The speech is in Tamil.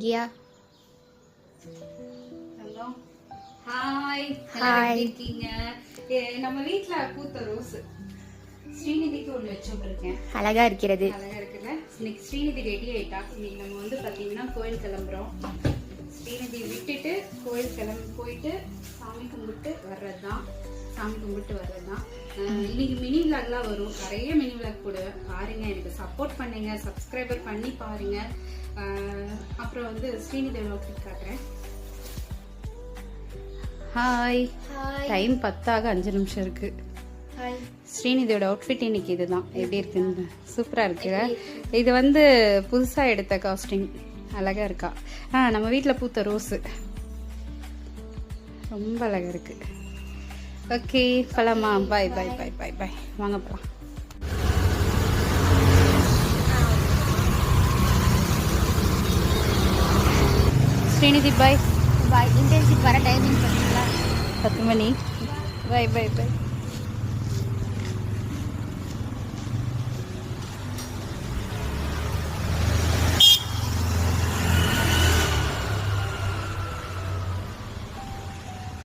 கியா. ஹாய், எப்படி இருக்கீங்க? நம்ம வீட்ல பூத்த ரோஸ் ஸ்ரீநிதிக்கு ஒன்று வச்சு விட்டுருக்கேன். அழகா இருக்கிறது. அழகா இருக்குல்ல? இன்னைக்கு ஸ்ரீநிதி ரெடி ஆயிட்டா. இன்னைக்கு நம்ம வந்து பாத்தீங்கன்னா கோயில் கிளம்புறோம். ஸ்ரீநிதி விட்டுட்டு கோயில் போயிட்டு சாமி கும்பிட்டு வர்றதுதான். இன்னைக்கு மினி விளாக்லாம் வரும். நிறைய மினி விளாக் போடுவேன். பாருங்க, எனக்கு சப்போர்ட் பண்ணுங்க, சப்ஸ்கிரைபர் பண்ணி பாருங்க. அப்புறம் வந்து ஸ்ரீநிதியோட அவுட்ஃபிட் காட்டுறேன். ஹாய், டைம் 10 5 நிமிஷம் இருக்கு. ஸ்ரீநிதியோட அவுட்ஃபிட் இன்னைக்கு இதுதான். எப்படி இருக்குன்னு சூப்பரா இருக்கு. இது வந்து புதுசா எடுத்த காஸ்டியூம். அழகா இருக்கா? நம்ம வீட்டில் பூத்த ரோஸு ரொம்ப அழகா இருக்கு. ஓகே, போலாமா? பாய் பாய் பாய் பாய் பாய். வாங்க போலாம். ஸ்ரீநிதி பாய். பாய். இன்டர்ன்ஷிப் வர டைமிங் சொன்னீங்களா? 10 மணி. பாய் பாய் பாய்.